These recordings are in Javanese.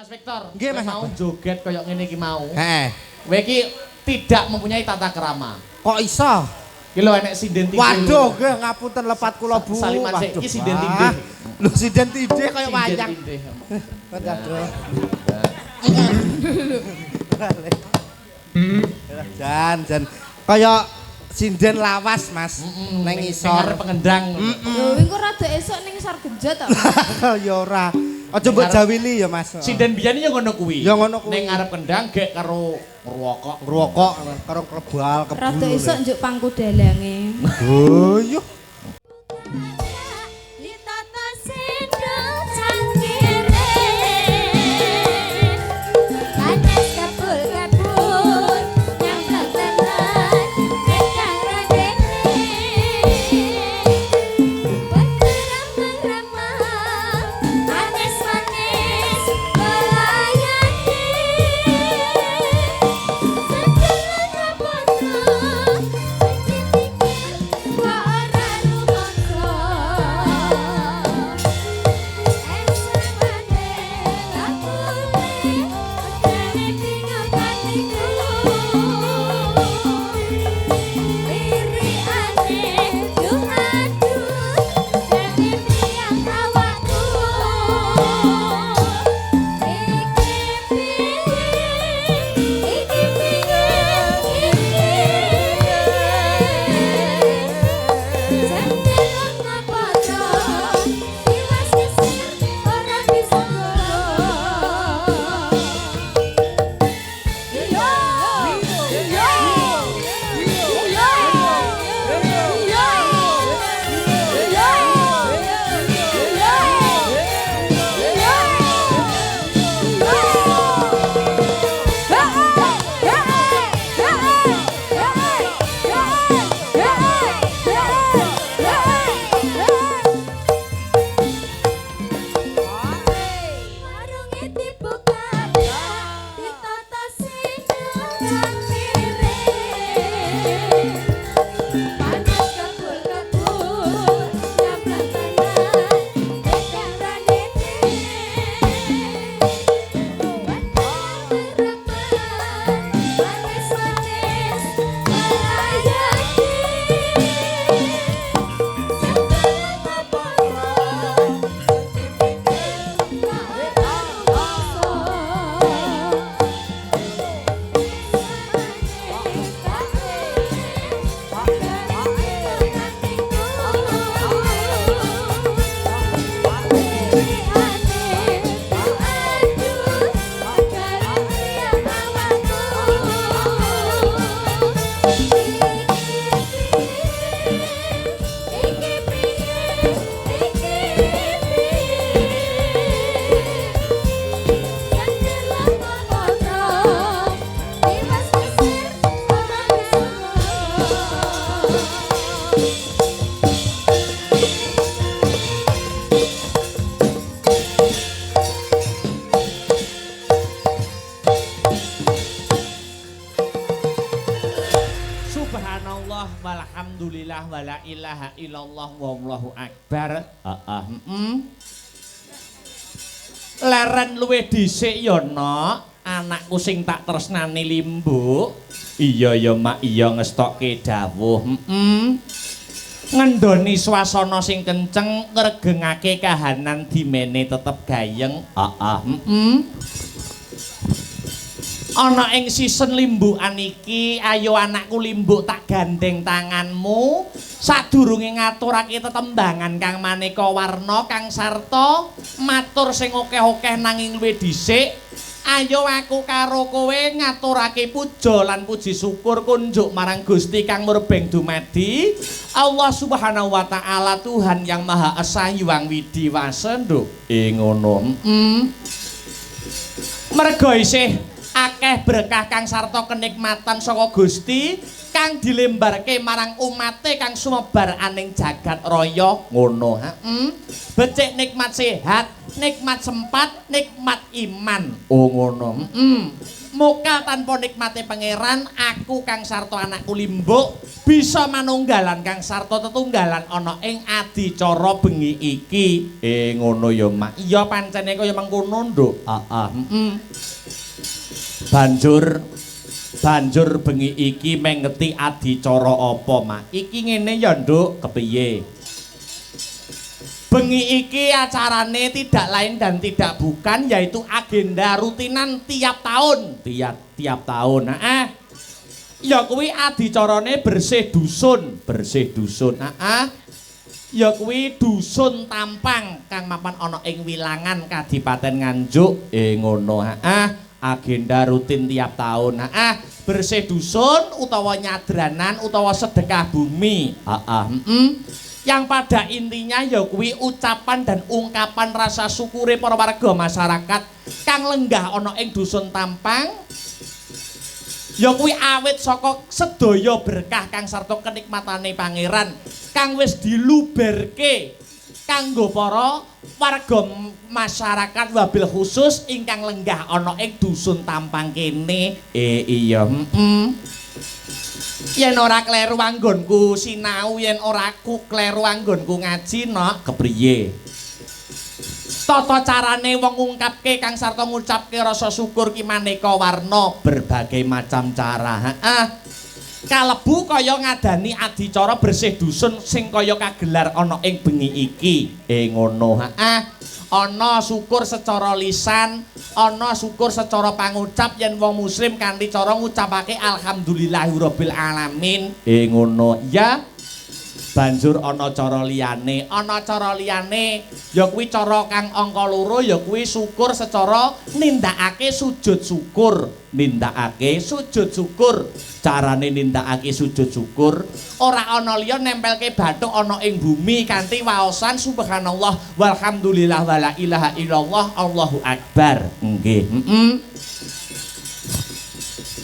Mas Victor. Nggih, Mas. Mau joget koyo ngene iki mau. Heeh. Kowe iki tidak mempunyai tata krama. Kok iso? Iki lho enek sinden tindih. Waduh, nggih ngapunten lepat kula Bu. Saliman sik iki sinden Wah. tindih. Lho sinden tindih kaya Sinden wayang. tindih. Waduh. Jan kaya sinden lawas Mas nang isor. Ngarep pengendang. Lho iku rada esuk ning sor genjot to. Ya ora. Aja mbok jawili ya Mas. Sinden biyen ya ngono kuwi. Ya ngono kuwi. Ning ngarep kendang gek karo ngrokok. Ngrokok karo kebal kebul. Rada esuk njuk pangku dalange. Oh, yo. Subhanallah walhamdulillah wala ilaha illallah wallahu akbar. Leren luwih dhisik ya Nok, anakku sing tak tresnani Limbu. Iya ya Mak, iya ngestokke dawuh. Ngendoni swasana sing kenceng ngregengake kahanan dimene tetep gayeng. Ana ing season limbukan iki, ayo anakku Limbuk tak gandeng tanganmu sadurunge ngaturake tetembangan kang maneka warna kang sarta matur sing akeh-akeh nanging luwih dhisik. Ayo aku karo kowe ngaturake puja lan puji syukur kunjuk marang Gusti kang murbeng dumadi Allah Subhanahu wa taala, Tuhan yang Maha Esa Hyang Widiwasa. Nduk ngono. Merga isih akeh berkah kang sarta kenikmatan saka Gusti kang dilembarke marang umate kang sumebar aning jagat raya ngono. Becik nikmat sehat, nikmat sempat, nikmat iman. Oh ngono. Muka tanpa nikmate pangeran, aku kang sarta anakku Limbuk bisa manunggalan kang sarta tetunggalan ana ing adicara bengi iki. Ngono ya, Mak. Iya pancene kaya mengkono, Nduk. Banjur bengi iki mengeti adicara apa, Mak? Iki ngene ya, Nduk, kepiye? Bengi iki acarane tidak lain dan tidak bukan yaitu agenda rutinan tiap tahun. Tiap tahun. Ya kuwi adicarane bersih dusun. Ya kuwi dusun Tampang kang mapan ana ing Wilangan Kadipaten Nganjuk. Ngono. Agenda rutin tiap tahun. Bersih dusun utawa nyadranan utawa sedekah bumi. Yang pada intinya ya kuwi ucapan dan ungkapan rasa syukure para warga masyarakat kang lenggah ana ing dusun Tampang. Ya kuwi awit saka sedaya berkah kang sarta kenikmatane pangeran kang wis diluberke kanggo para warga masyarakat wabil khusus ingkang lenggah ana ing dusun Tampang kene. Iya. Yen ora kleru anggonku sinau, yen ora kleru anggonku ngaji, Nok, kepriye? Tata carane wong ngungkapke kang sarta ngucapke rasa syukur ki maneka warna berbagai macam cara. Kalebu kaya ngadani adicara bersih dusun sing kaya kagelar ana ing bengi iki. Ngono. Ana syukur secara lisan, ana syukur secara pangucap yen wong muslim kanthi cara ngucapake alhamdulillahirabbil alamin. Ngono ya. Banjur ana cara liyane ya kuwi cara kang angka 2 ya kuwi syukur secara nindakake sujud syukur. Carane nindakake sujud syukur ora ana liya nempelke bathuk ana ing bumi kanthi waosan subhanallah walhamdulillah wala ilaha illallah Allahu akbar. Nggih.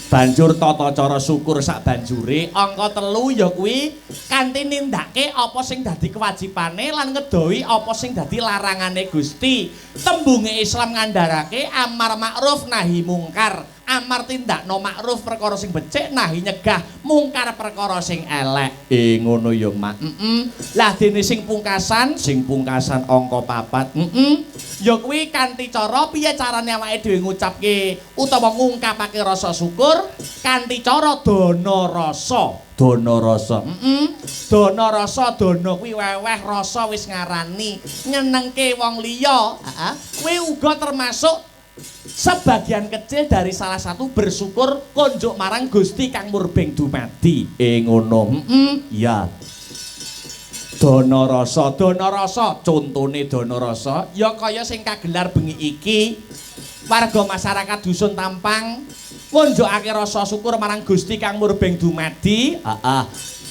Banjur tata cara syukur sak banjure angka 3 ya kuwi kanthi nindake apa sing dadi kewajibane lan ngedohi apa sing dadi larangane Gusti. Tembunge Islam ngandharake amar makruf nahi mungkar. Amar tindakno makruf perkara sing becik, nahi nyegah mungkar perkara sing elek. Ngono ya, Mak. Lah dene sing pungkasan angka 4. Ya kuwi kanthi cara piye carane awake dhewe ngucapke utawa ngungkapake rasa syukur kanthi cara dana rasa. Dana kuwi weweh rasa wis ngarani nyenengke wong liya. Kuwi uga termasuk sebagian kecil dari salah satu bersyukur konjuk marang Gusti kang murbeng dumadi. Ngono. Iya. Dana rasa, contone dana rasa ya kaya sing kagelar bengi iki. Warga masyarakat dusun Tampang ngunjukake rasa syukur marang Gusti kang murbeng dumadi.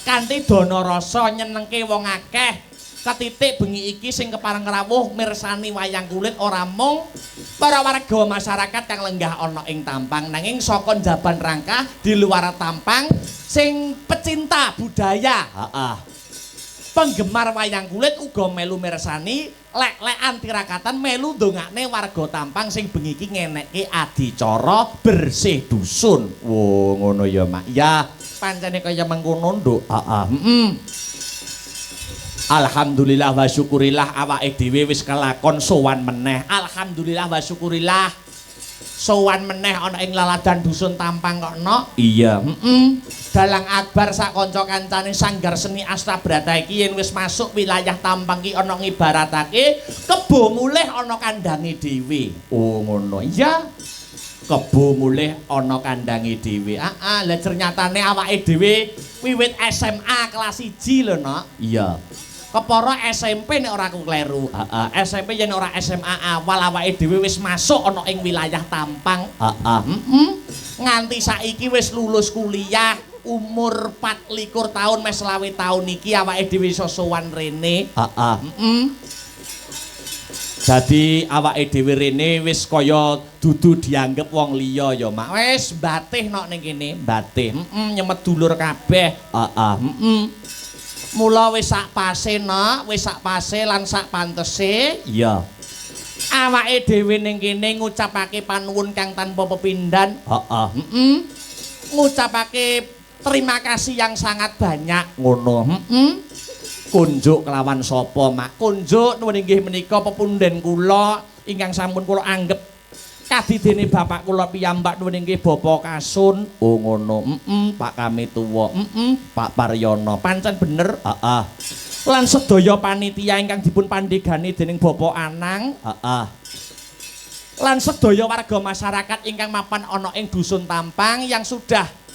Kanthi dana rasa nyenengke wong akeh. Katitik bengi iki sing kepareng rawuh mirsani wayang kulit ora mung para warga masyarakat kang lenggah ana ing Tampang nanging saka njaban rangkah di luar Tampang sing pecinta budaya. Penggemar wayang kulit uga melu mirsani lek-lekan tirakatan melu ndongakne warga Tampang sing bengi iki ngenekke adicara bersih dusun. Wo ngono ya, Mak. Ya, pancene kaya mengkono, Nduk. Alhamdulillah wa syukurillah awake dhewe wis kelakon sowan meneh. Alhamdulillah wa syukurillah sowan meneh ana ing laladan dusun Tampang kok, Nok. Iya. Dalang akbar sak kanca kancane sanggar seni Astabrata iki yen wis masuk wilayah Tampang ki ana ngibaratake kebo mulih ana kandange dhewe. Oh ngono. Iya. Kebo mulih ana kandange dhewe. Lah ternyatane awake dhewe wiwit SMA kelas 1 lho, Nok. Iya. Kepara SMP nek ora aku kleru. SMP yen ora SMA awal awake dhewe wis masuk ana ing wilayah Tampang. Nganti saiki wis lulus kuliah, umur 24 tahun mes 20 tahun iki awake dhewe iso sowan rene. Dadi awake dhewe rene wis kaya dudu dianggep wong liya ya, Mak. Wis batih nok ning kene, batih. Nyemet dulur kabeh. Heeh, Mula wis sak pase nok, wis sak pase lan sak pantese. Iya. Awake dhewe ning kene ngucapake panuwun kang tanpa pepindhan. Heeh, Ngucapake terima kasih yang sangat banyak. Ngono, Kunjuk kelawan sapa, Mak? Kunjuk nuwun inggih menika pepundhen kula ingkang sampun kula anggep kadidene bapak kula piyambak nuwun inggih Bapa Kasun. Oh ngono. Pak Kami tuwa. Pak Paryono. Pancen bener. Heeh. Lan sedaya panitia ingkang dipun pandhegani dening Bapak Anang. Heeh. Lan sedaya warga masyarakat ingkang mapan ana ing dusun Tampang yang sudah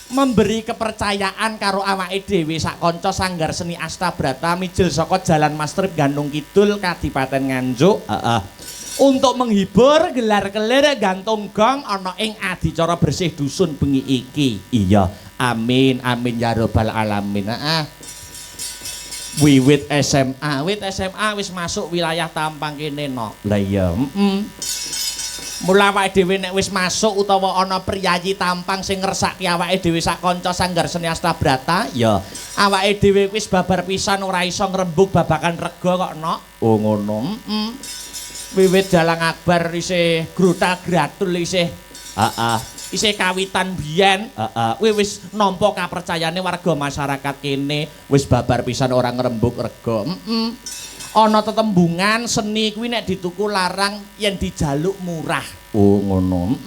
memberi kepercayaan karo awake dhewe sak kanca Sanggar Seni Astabrata mijil saka Jalan Mastrip Gandung Kidul Kadipaten Nganjuk untuk menghibur gelar-gelar gantung gong ana ing adicara bersih dusun bengi iki. Iya, amin amin ya rabbal alamin. Wiwit SMA wis masuk wilayah Tampang kene no. Lah iya, Mula awake dhewe nek wis masuk utawa ana priyayi Tampang sing ngresake awake dhewe sak kanca Sanggar Seni Astabrata, ya awake dhewe wis babar pisan ora iso ngrembug babakan rega kok, Nok. Oh ngono. Wiwit dalang akbar isih gruta-gratul isih. Isih kawitan biyen, wis nampa kapercayane warga masyarakat kene wis babar pisan ora ngrembug rega. Ana tetembungan seni kuwi nek dituku larang yen dijaluk murah. Oh ngono.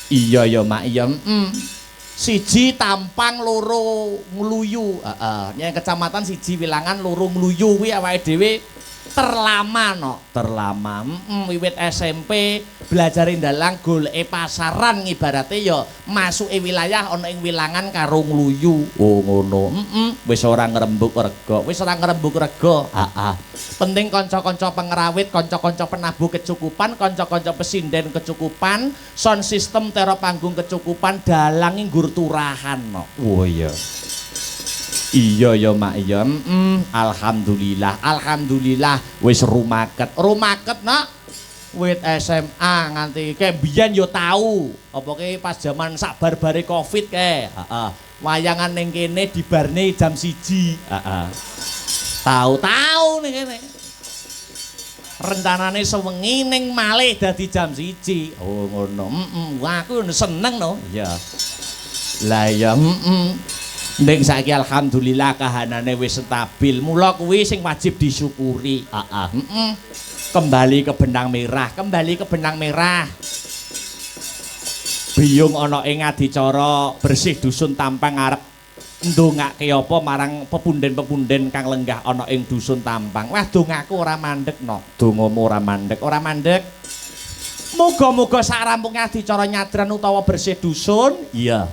Iya ya Mak, iya. Siji Tampang, loro Ngluyu. Yen kecamatan siji Wilangan, loro Ngluyu kuwi awake dhewe terlama no, terlama. Wiwit SMP belajar dalang goleke pasaran ibarate ya masuke wilayah ana ing Wilangan karo Ngluyu. Oh ngono. Wis ora ngrembug rega, wis ora ngrembug rega. Penting kanca-kanca pengrawit, kanca-kanca penabuh kecukupan, kanca-kanca pesinden kecukupan, sound system tero panggung kecukupan, dalange nggur turahan no. Oh iya. Iya ya Mak, iya. Alhamdulillah wis rumaket Nak. Wit SMA nganti ke biyen yo tau apa ke pas jaman sak barbare Covid ke. Wayangan ning kene dibarne jam 1. Tahu ning kene. Rencanane sewengi ning malih dadi jam 1. Oh ngono. Wah aku seneng no. Iya. Lah ya ning saiki alhamdulillah kahanane wis stabil. Mula kuwi sing wajib disyukuri. Kembali ke benang merah. Biyung ana ing adicara bersih dusun Tampang arep ndongake apa marang pepunden-pepunden kang lenggah ana ing dusun Tampang. Wah dongaku ora mandek no. Dongamu ora mandek. Muga-muga sarampunge adicara nyadran utawa bersih dusun, iya.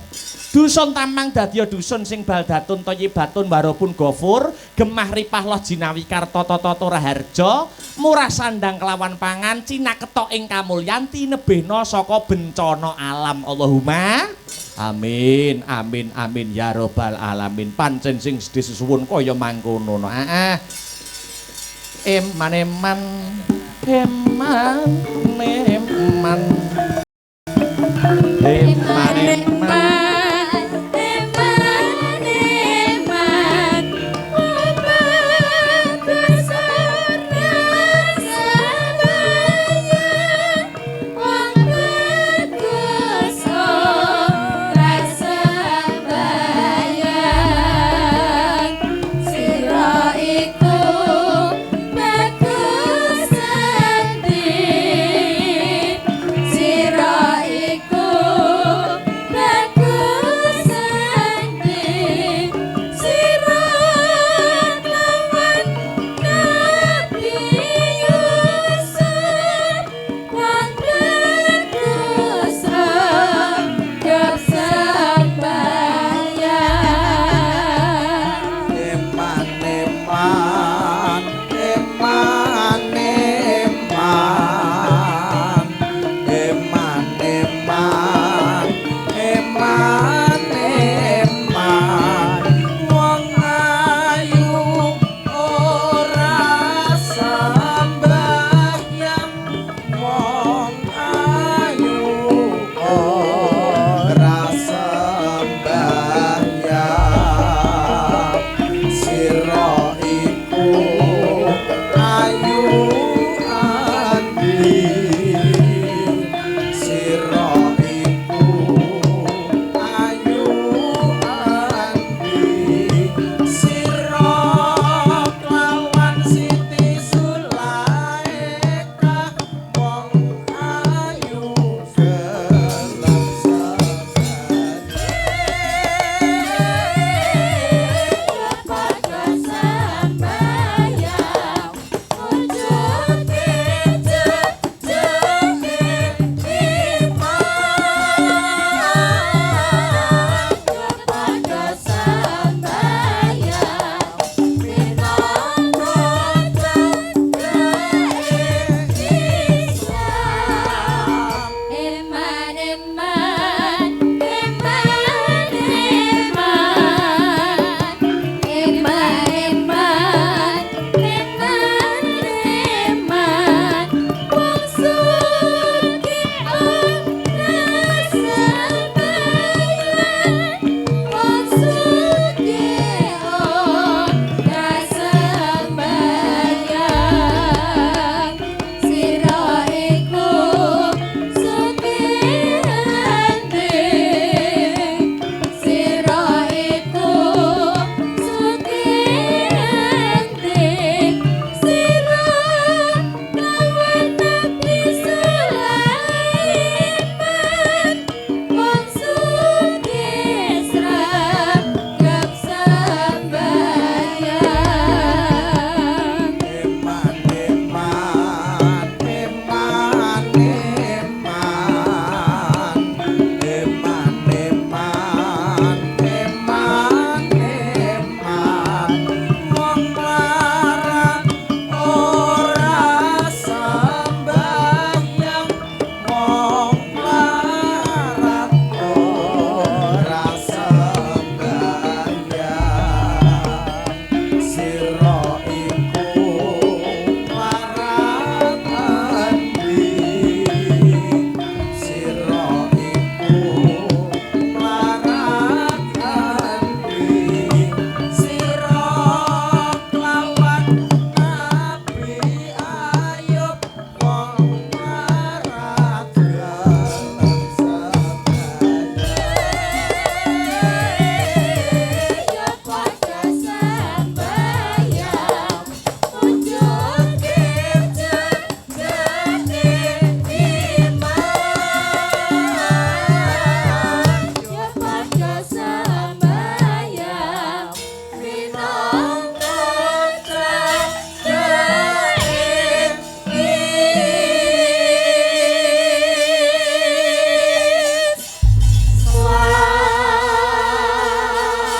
Dusun Tampang dadi dusun sing baldatun thayyibatun warapun ghafur, gemah ripah loh jinawi karta tata raharja, murah sandang kelawan pangan, cinaketok ing kamulyan tinebehna saka bencana alam. Allahumma amin ya rabbal alamin. Pancen sing disuwun kaya mangkono. Eman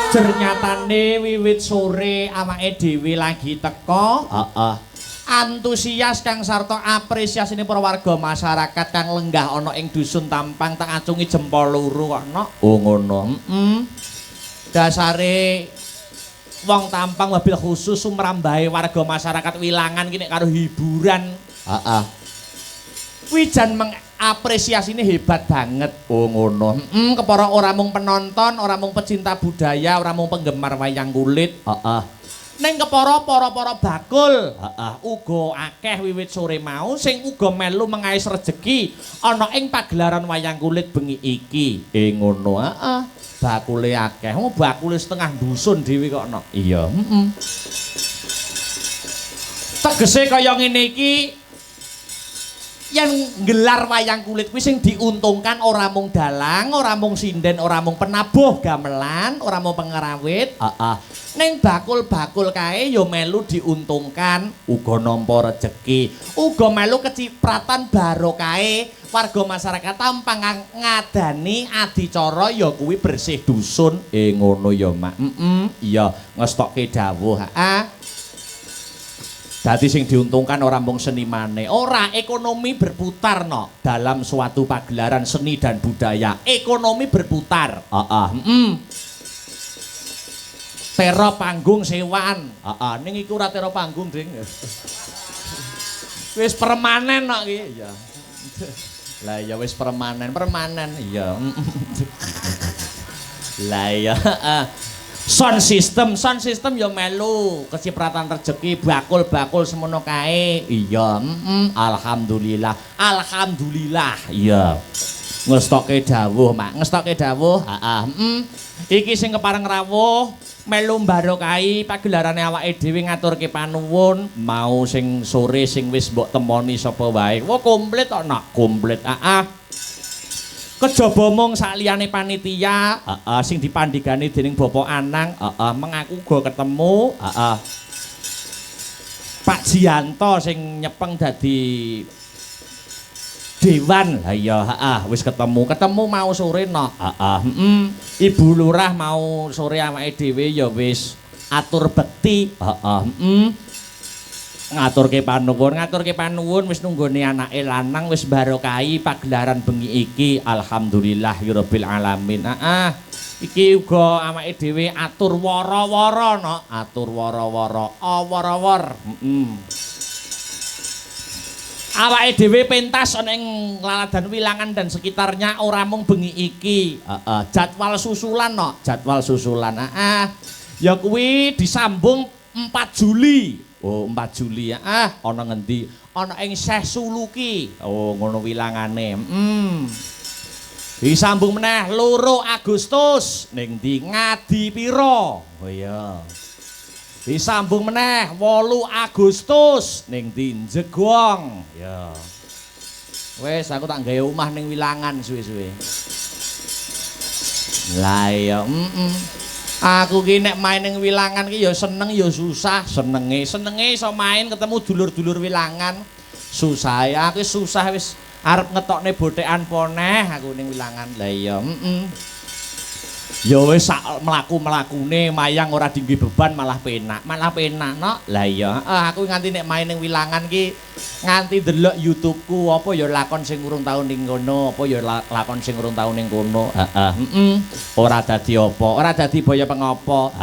Ternyatane wiwit sore awake dhewe lagi teka. Heeh. Antusias kang sarta apresiasine para warga masyarakat kang lenggah ana ing dusun Tampang tak acungi jempol loro kok nok. Oh ngono. Dasare wong Tampang wabil khusus sumrambahe warga masyarakat Wilangan ki nek karo hiburan. Heeh. Kuwi jan mengapresiasine hebat banget. Oh ngono. Kepara ora mung penonton, ora mung pecinta budaya, ora mung penggemar wayang kulit. Heeh. Ning kepara para bakul. Heeh. Uga akeh wiwit sore mau sing uga melu mengais rejeki ana ing pagelaran wayang kulit bengi iki. Ngono. Heeh. Bakule akeh. Bakule setengah dusun dhewe kok nok. Iya. Tegese kaya ngene iki yen nggelar wayang kulit kuwi sing diuntungkan ora mung dalang, ora mung sinden, ora mung penabuh gamelan, ora mung pengerawit. Heeh. Ning bakul-bakul kae ya melu diuntungkan, Uga nampa rejeki. uga melu kecipratan barokahe warga masyarakat Tampang ngadani adicara ya kuwi bersih dusun. Ngono ya, Mak. Iya, ngestokke dawuh. Heeh. Dadi sing diuntungkan ora mung senimane, ora ekonomi berputar no dalam suatu pagelaran seni dan budaya. Ekonomi berputar. Heeh. Tera panggung sewaan. Heeh. Ning iku ora tera panggung, Ding. Wis permanen kok iki. Iya. Lah ya wis permanen iya. Lah ya sound system ya melu kecipratan rejeki bakul semono kae. Iya. Alhamdulillah. Iya. Ngestokke dawuh, Mak. Ngestokke dawuh. Heeh. Iki sing kepareng rawuh melu mbarokahi pagelarane awake dhewe ngaturke panuwun mau sing sore sing wis mbok temoni sapa wae. Wah komplit kok, Nak. Komplit. Kejaba mung sakliyane panitia, sing dipandhigani dening Bapak Anang, mengaku uga ketemu, Pak Jianto sing nyepeng dadi Dewan. Lah iya, wis ketemu mau sore no. Ibu Lurah mau sore awake dhewe ya wis atur bekti. Ngaturke panuwun wis nunggone anake lanang wis barokahi pagelaran bengi iki. Alhamdulillahirabbil alamin. Iki uga awake dhewe atur wara-wara no. Atur wara-wara, awar-awar. Awake dhewe pentas ana ing Laladan Wilangan dan sekitarnya ora mung bengi iki. Jadwal susulan no, jadwal susulan. Ya kuwi disambung 4 Juli. Oh, 4 Juli ya. Ana ngendi? Ana ing Syekh Suluki. Oh, ngono wilangane. Disambung meneh 2 Agustus ning ndi Ngadipira. Oh iya. Disambung meneh 8 Agustus ning ndi Jegong. Ya. Wes aku tak gawe omah ning Wilangan suwe-suwe. Lah ya, Aku ki nek main ning Wilangan ki ya seneng ya susah, senenge iso main ketemu dulur-dulur Wilangan. Susah ya, aku susah wis arep ngetokne bothekan poneh aku ning Wilangan. Lah iya, Ya wis sak mlaku-mlakune mayang ora dinggo beban malah penak no. Lah iya, aku nganti nek main ning Wilangan ki nganti delok YouTube-ku apa ya lakon sing urung tau ning kono, apa ya lakon sing urung tau ning kono. Ora dadi apa, ora dadi baya pengapa.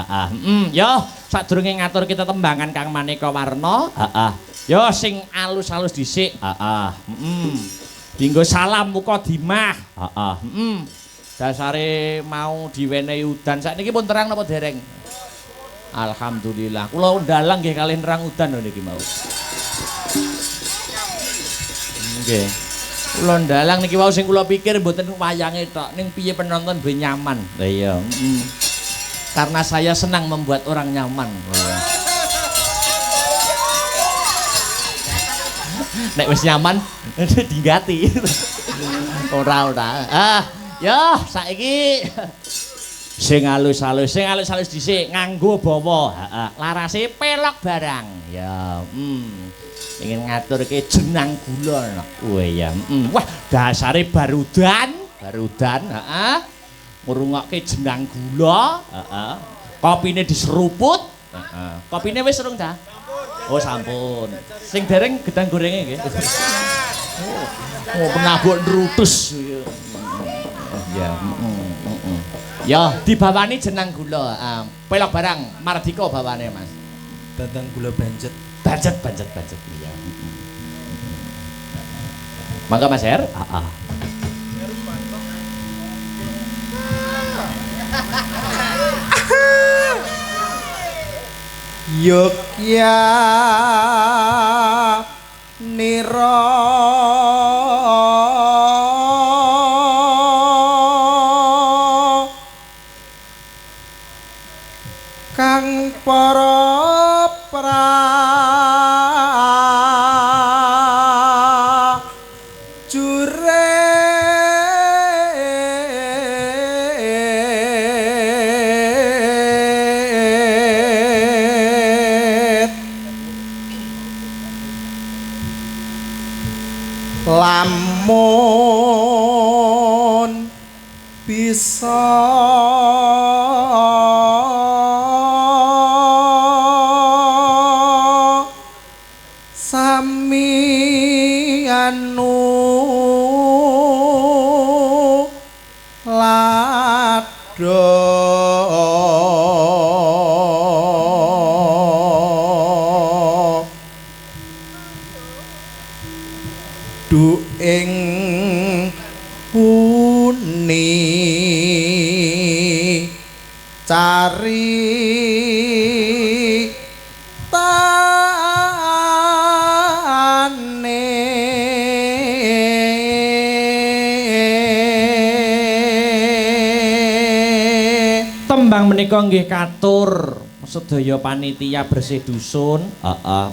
Ya sadurunge ngatur kita tembangan Kang Maneka Warna. Ya sing alus-alus dhisik. Dinggo salam mukadimah. Dasare mau diwenehi udan. Sakniki pun terang napa dereng? Alhamdulillah. Kula ndalang nggih kalih nerang udan lho niki mau. Nggih. Kula ndalang niki wau sing kula pikir mboten wayange tok, ning piye penonton ben nyaman. Lah iya, Karena saya senang membuat orang nyaman. Nek wis nyaman dinggati. Ora. Ya, saiki sing alus-alus dhisik nganggo bawa. Larase pelok barang. Ya, ingin ngaturke jenang gula. Oh iya, Wah, dasare barudan, ngrungokke jenang gula, Kopine diseruput. Heeh. Kopine wis urung ta? Oh sampun. Sing dereng gedang gorenge nggih. Oh penabuk nrutus. Ya. Ya dibawani jenang gula. Pelok barang Mardika bawane Mas. Dandang gula banjet. Banjet. Iya. Mangga Mas Her? Heeh. Yogya nira kang para prajurit lamun bisa sami anu lado du ing puni cari Tembang menika nggih katur sedaya panitia bersih dusun,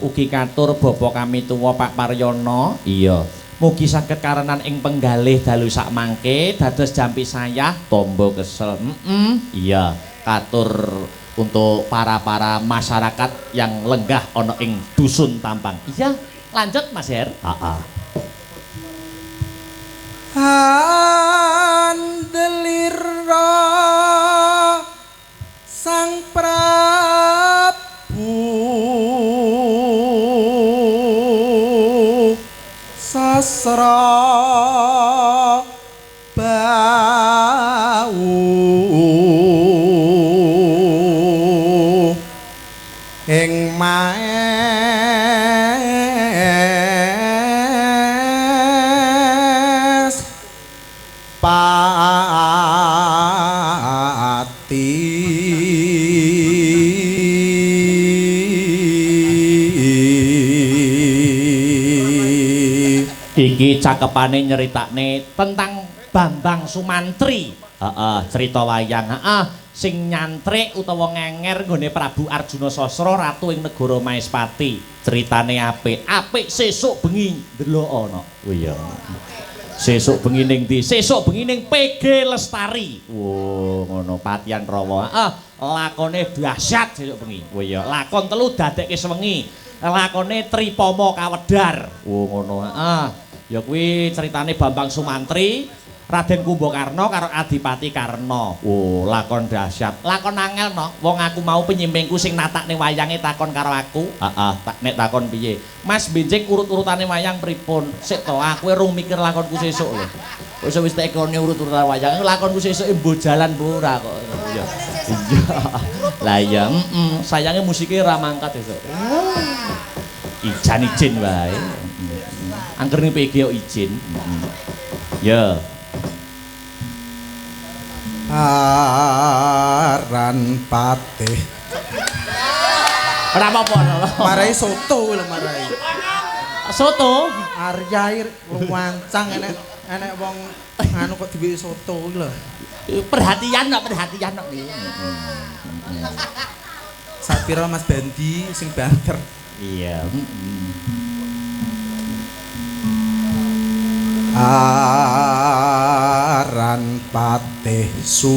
ugi katur Bapak kami tuwa Pak Paryono. Iya. Mugi saged karenan ing penggalih dalu sak mangke dados jampi sayah tombo kesel. Iya, katur untuk para masyarakat yang lenggah ana ing dusun Tampang. Iya, lanjut Mas Her. Handelira Sang Prabu sasra bau ing maes pati iki cakepane nyeritakne tentang Bambang Sumantri. Cerita wayang. Sing nyantrik utawa ngenger nggone Prabu Arjuna Sasra ratu ing negara Maespati. Ceritane apik sesuk bengi ndelok ana. Oh iya. Sesuk bengi ning ndi? Sesuk bengi ning PG Lestari. Oh, ngono Patian Rawa. Lakone dahsyat sesuk bengi. Oh iya, lakon telu dadekke sewengi. Lakone Tripama Kawedar. Oh ngono. Ya kuwi ceritane Bambang Sumantri, Raden Kumbakarna karo Adipati Karna. Oh, lakon dahsyat. Lakon angel no. Wong aku mau penyimpingku sing natakne wayange takon karo aku. Nek takon piye? Mas benjing urut-urutane wayang pripun? Sik to, aku urung mikir lakonku sesuk lho. Wis tekone urut-urutan wayang, lakonku sesuk mbok jalan ora kok. Iya. Lah iya, sayange musike ra mangkat sesuk. Ijan wae. Angger ning PG yo izin. Ya. aran patih Ora apa-apa. marai soto lho marai Soto? Arya wancang enek wong anu kok diweki soto iki lho. Perhatian kok. Sapira Mas Bandi sing banter. Iya. Aran patih Suwanda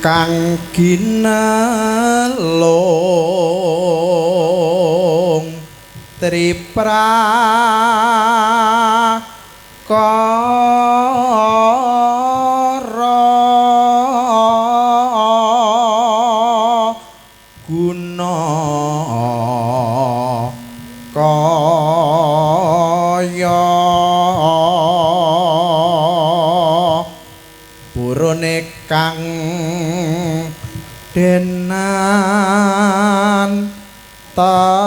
kang ginalong triprakara guna kaya purane kang denan tapi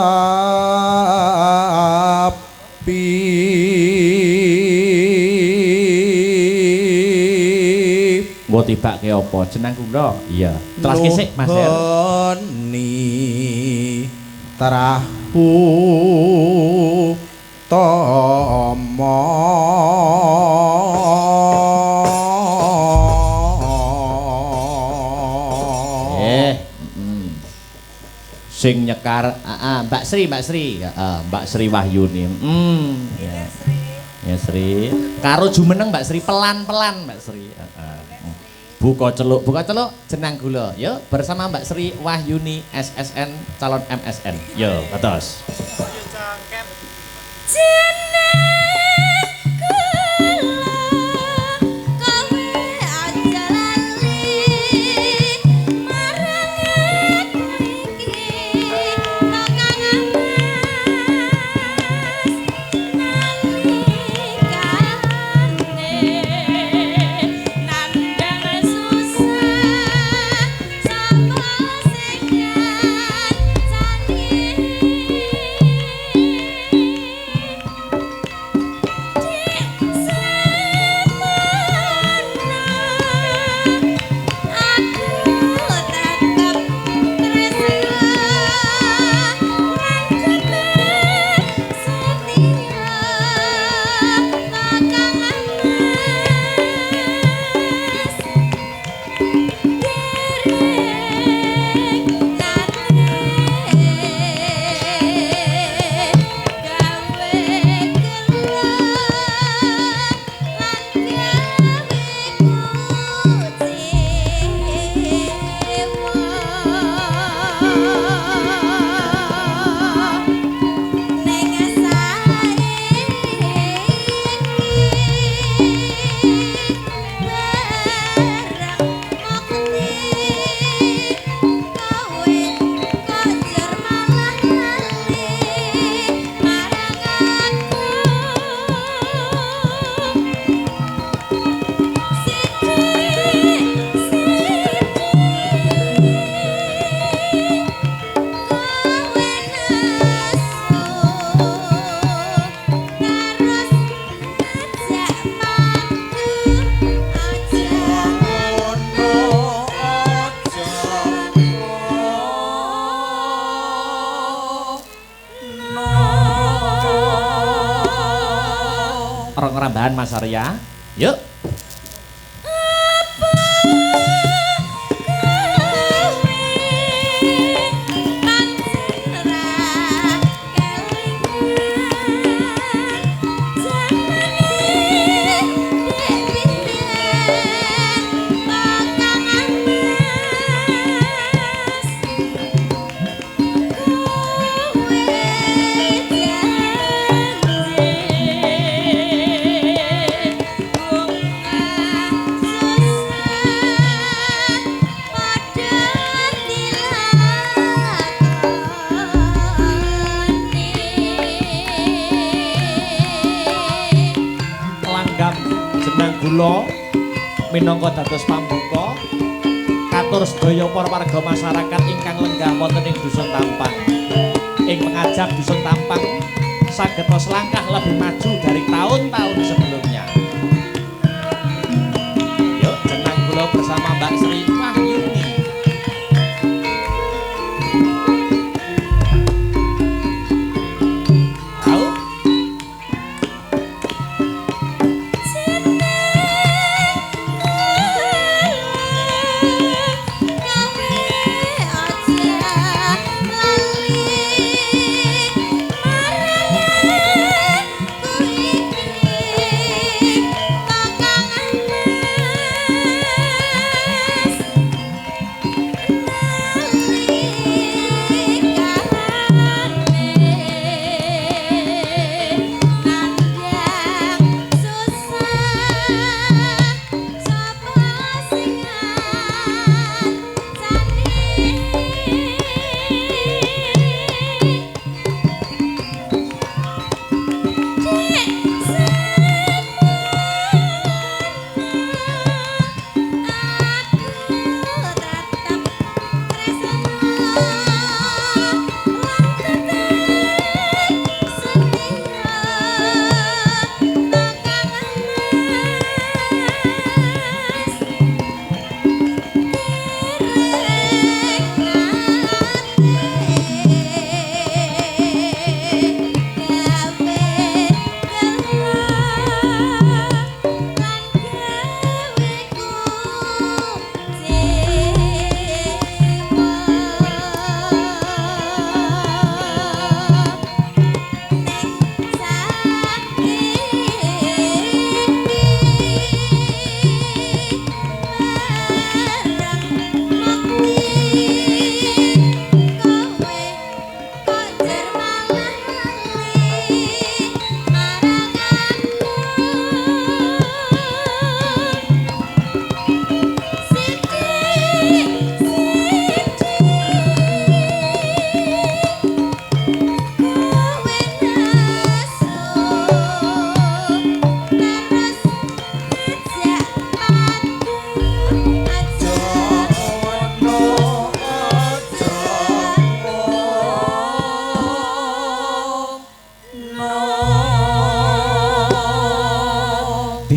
Mbok tibake apa? Jeneng kula. Iya. Telaske sik, Mas Er. Nuhoni tarahu tama Sing nyekar Mbak Sri, Mbak Sri Wahyuni. Ya. Ya Sri. Karo jumeneng Mbak Sri pelan-pelan Mbak Sri. Buka celuk jenang gula. Yo bersama Mbak Sri Wahyuni SSN calon MSN. Yo, atas. Ngerambahan Mas Arya. Yuk. Kula minangka dados pambuka katur sedaya para warga masyarakat ingkang lenggah wonten ing Dusun Tampang. Ing pengajap Dusun Tampang saged selangkah lebih maju dari tahun-tahun sebelumnya. Yuk jeneng kula bersama Mbak Sri Wahyuni.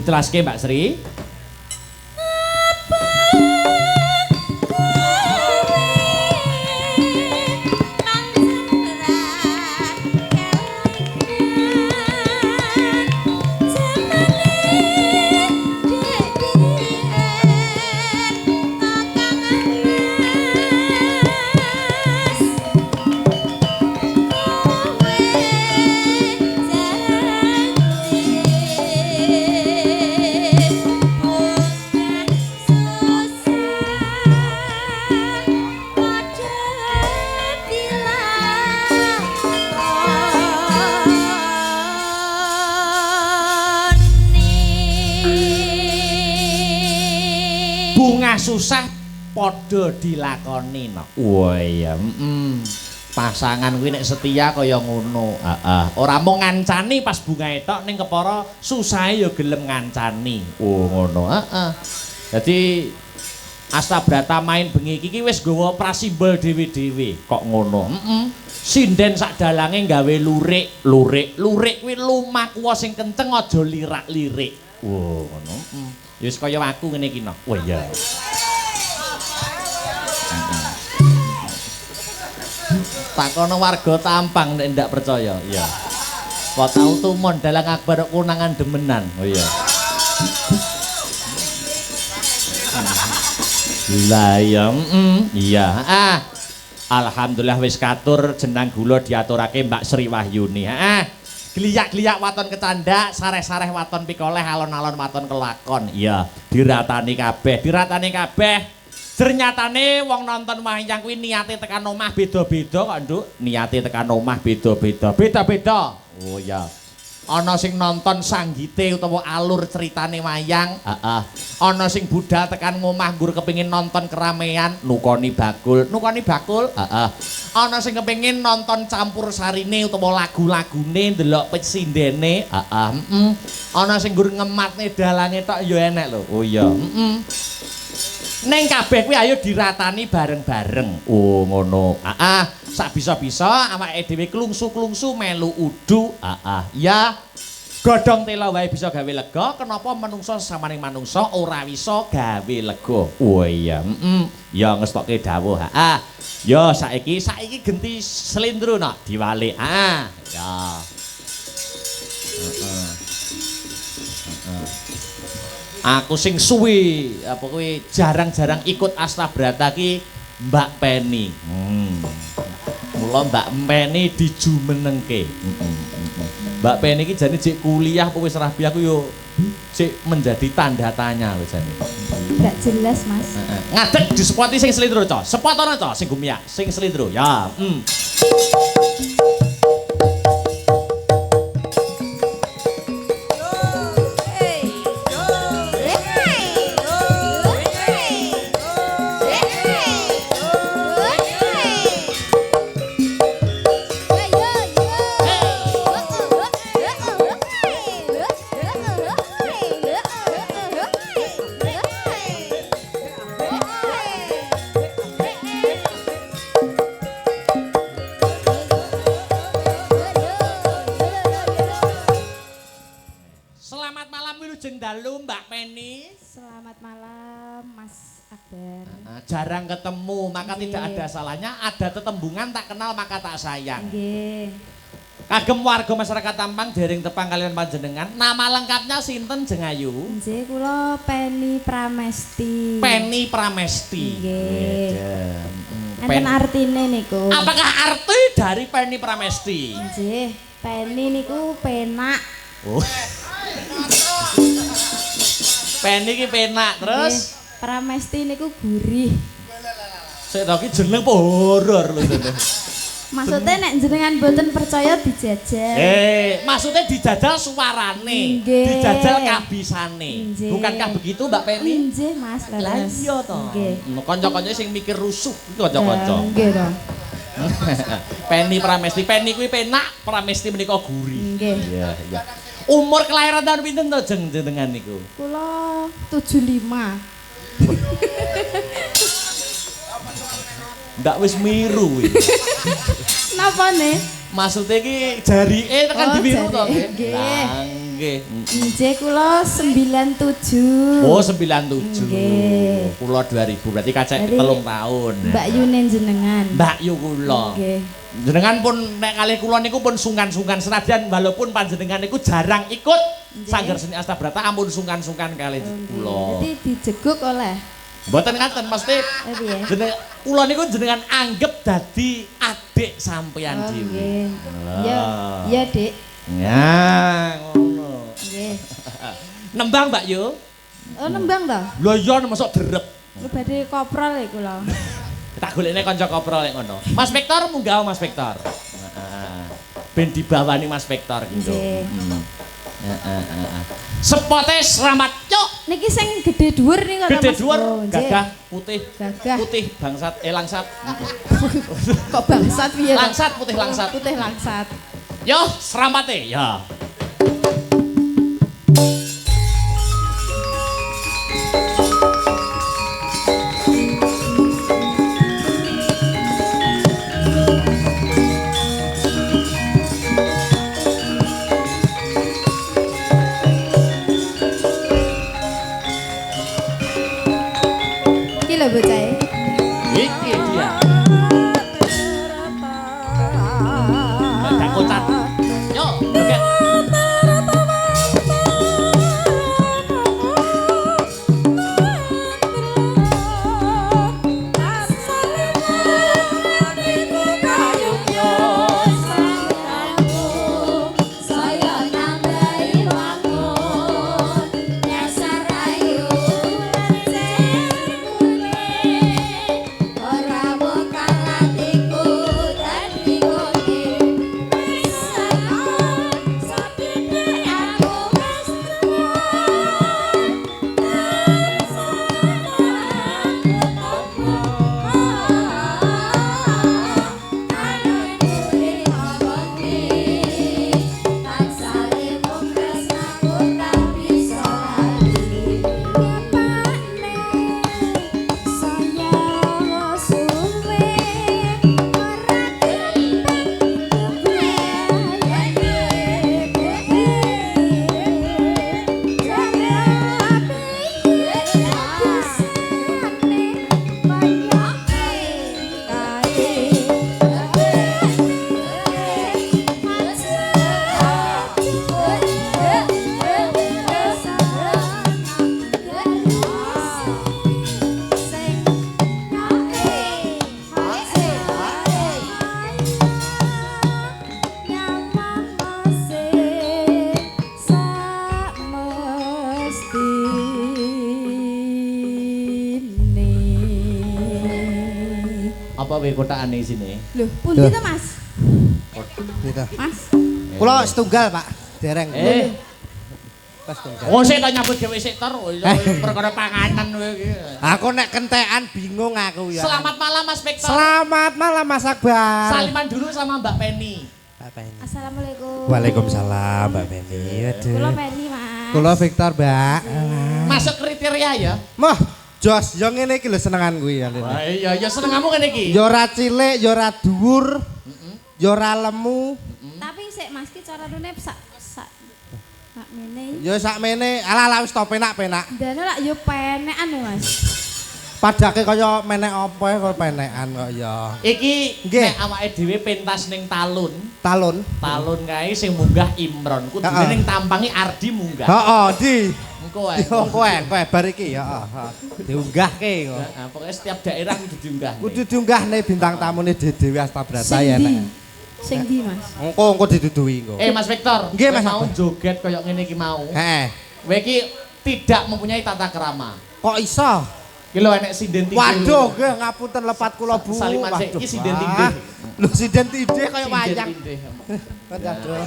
ditelaske Mbak Sri. Bunga susah padha dilakoni no. Wah iya, pasangan kuwi nek setia kaya ngono. Heeh. Ora mung ngancani pas bunga tok ning kepara susahe ya gelem ngancani. Oh ngono. Heeh. Dadi Astabrata main bengi iki wis gawa prasimbol dhewe-dhewe. Kok ngono? Sinden sak dalange gawe lurik, lurik kuwi lumaku sing kenceng aja lirak-lirik. Oh ngono. Ya wis kaya aku ngene iki no. Oh iya. Takono warga Tampang nek ndak percaya. Iya. Kok tau tumon dalang akbar konangan demenan. Oh iya. Lah ya, iya. Alhamdulillah wis katur jenang gula diaturake Mbak Sri Wahyuni. Gliyak-gliyak waton kecandak, sareh-sareh waton pikoleh, alon-alon waton kelakon. Iya, diratani kabeh. Ternyatane wong nonton wayang kuwi niate tekan omah beda-beda kok, Nduk. Niate tekan omah beda-beda. Beda-beda. Oh iya. Ana sing nonton sanggite utawa alur ceritane wayang, ana sing budal tekan ngomah nggur kepengin nonton keramaian, nukoni bakul, ana sing kepengin nonton campur sarine utawa lagu-lagune, ndelok pesindene, ana sing nggur ngematne dalange tok ya enek lho. Oh iya, Neng kabeh kuwi ayo diratani bareng-bareng. Oh ngono. Sak bisa-bisa awake dhewe klungsu-klungsu melu udu. Ya. Godhong tela wae bisa gawe lega, kenapa manungsa samaning manungsa ora bisa gawe lega. Oh iya, ya ngestokke dawuh. Ya saiki genti slendro nak diwalik. Ya. Aku sing suwi apa kuwi jarang-jarang ikut Astabrata ki Mbak Penny. Mula Mbak Penny dijumenengke. Mbak Penny ki jane jek kuliah apa wis rabi aku yo cek menjadi tanda tanya lho jane. Enggak jelas, Mas. Ngadeg disepoti sing slendro, Cok. Sepotono, Cok, sing gumyak, sing slendro. Ya. Jarang ketemu, maka tidak ada salahnya. Ada tetembungan tak kenal maka tak sayang. Kagem warga masyarakat Tampang dereng tepang kalian panjenengan. Nama lengkapnya sinten Jeng Ayu? Nggih, kula Penny Pramesti. Penny Pramesti. Nggih. Enten artine niku. Apakah arti dari Penny Pramesti? Nggih, Penny niku penak. Oh. Penny ki penak terus. Nggih. Pramesti niku gurih. Sik to ki jeneng horor lho to. Maksudnya nek jenengan boten percaya dijajal. Maksudnya dijajal suarane, dijajal kabisane. Bukankah begitu Mbak Penny? Nggih, Mas. Lah iya to. Nggih. Kanca-kanca sing mikir rusuh iki kanca-kanca. Nggih to. Penny Pramesti, Penny kuwi penak, Pramesti menika gurih. Nggih. Iya, iya. Umur kelahiran tahun pinten to jenengan niku? Kula 75. Ndak wis miru iki. Napa nih? Maksudnya iki jarike tekan diwiru to nggih. Nggih. Nggih. Nggih kula 97. Oh, 97. Nggih. Kula 2000 berarti kacek Jadi, 3 tahun. Mbak Yunen jenengan. Mbak Yu kula. Nggih. Jenengan pun nek kalih kula niku pun sungkan-sungkan senajan walaupun panjenengan niku jarang ikut Nggih. Sanggar Seni Astabrata ampun sungkan-sungkan kalih kula. Jadi dijeguk oleh. Mboten ngaten mesti Oh piye? jeneng kula niku jenengan anggap dadi adik sampeyan Oh dhewe. nggih. Ah. Iya, iya, Dik. Ya, ngono. Nggih. Nembang Mbak Yu. Oh nembang to? Lho iya mosok derep. Lu badhe koprol ya kula. Tak golekne kanca koprol lek ngono. Mas Victor munggah Mas Victor. Heeh. Ben dibawani Mas Victor gitu. Nggih. Heeh. Sepote selamat cuk. Niki sing gede dhuwur nih kok. Gede Mas. dhuwur, Oh, nggih. gagah, putih. Gagah. Putih bangsat langsat. Kok bangsat piye? to? Langsat putih langsat. Putih langsat. Yo, serampate ya. Iki lho bocah. Iki dia. Gak kocat. Yo, oke. Apa we kotakane isine? Lho, pundi to, Mas? Gitu. Mas. Kula setunggal, Pak. Dereng. Pas setunggal. Oh, sik tak nyambut gawe sik tor. Perkara panganan kowe iki. Aku nek kentekan bingung aku ya. Selamat malam Mas Victor. Selamat malam Mas Akbar. Saliman dulu sama Mbak Penny. Mbak Penny. Assalamualaikum. Waalaikumsalam Mbak Penny. Kula Aduh. Penny, Mas. Kula Victor, Mbak. Masuk kriteria ya. Moh, jos yo ngene iki lho senengan kuwi ya. Wah iya ya senengamu ngene iki. Yo ora cilik, yo ora dhuwur. Yo ora lemu. Tapi sik Mas ki cara rene sak ngene. Yo sakmene, ala wis to penak-penak. Dene lak yo penekan lho, Mas. Padake kaya menek apa kaya penekan kok ya. Iki Nggih. nek awake dhewe pentas ning talun. Talun. Talun kae sing munggah Imron. Kudune Heeh. ning tampangi Ardi munggah. Heeh, Di. Engko wae. Yo kowe bar iki ya. Diunggahke kok. Heeh, pokoke setiap daerah kudu diunggah. Kudu diunggahne bintang tamune Dewi Astabrata ya nek. Sing ndi, Mas? Engko diduduhi engko. Mas Victor, Nggih, Mas mau Abah. joget kaya ngene iki mau. Heeh. Kowe iki tidak mempunyai tata krama. Kok iso? Iki lho enek sinden tindih. Waduh, nggih ngapunten lepat kula Bu. Saliman sik, Waduh, iki sinden Pak. tindih. Lho sinden tindih kaya Sinden wayang. tindih. Waduh.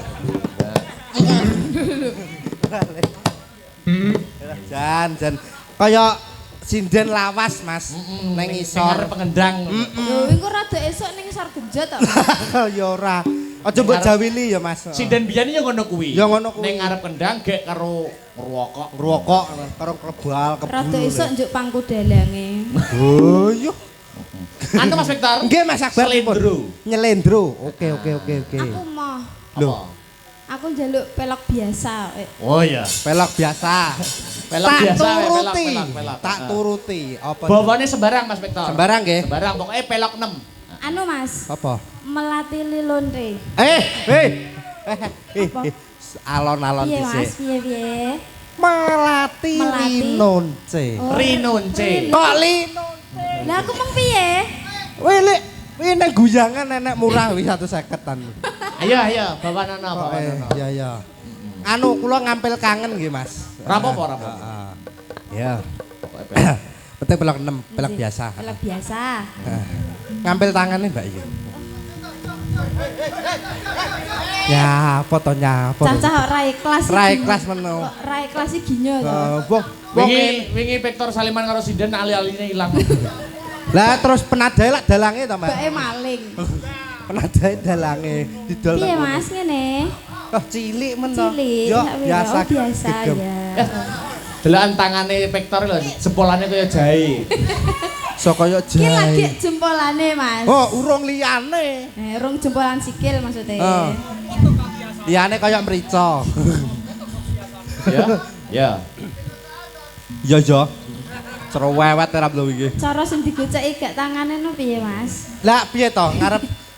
Jan kaya sinden lawas Mas neng isor. pengendang. Lho, engko rada esuk ning isor genjot to. Ya ora. Aja mbok jawili ya Mas. Sinden biyen ya ngono kuwi. Ya ngono kuwi. Ning ngarep kendang gek karo ngrokok. Ngrokok karo kebal kebul. Rada esuk njuk pangku dalange. Oh iya. Anu Mas Victor. Nggih Mas Akbar. Selendro. Nyelendro. Oke. Aku mah. Lho. Apa? Aku njaluk pelok biasa. Oh iya. Pelok biasa. Pelok tak biasa we, turuti. pelok. Tak turuti. Apa? Bawane sembarang Mas Victor. Sembarang nggih. Sembarang pokoknya pelok 6. Anu Mas, Apa? melati lilonte. Alon-alon Piye Mas, dhisik. piye? Melati Melati. Linonce. Oh. Rinunce. Kok Linonce? Lah aku mung piye? Wih, nek guyangan nenek murah wis 150-an. Ayo, bawanono. Iya. Anu kula ngampil kangen nggih, Mas. Rapopo. Iya. Penting pelok 6, pelok biasa. Pelok biasa. Ngampil tangannya Mbak Yu. Ya, fotonya. Cacah kok rai kelas. Rai kelas meno. Rai kelas iki ginyo to. Wingi Victor Saliman karo Sinden ali-aline ilang. Lah terus penadae lak dalange to, Mbak? Mbake maling. Penadae dalange didol. Piye Mas ngene? Oh, cilik men to. Cilik. Yo, sak biasa. oh, biasa gegem. ya. Delakan tangane Victor lho, jempolane kaya jahe. So kaya Iki lagi jahe. jempolane Mas. Oh, urung liyane. Urung jempolan sikil maksudnya. Oh. Liyane kaya mrica. Ya. Iya, yo. Cerewet ora lho iki. Cara sing digoceki gak tangane no piye Mas? Lah piye to?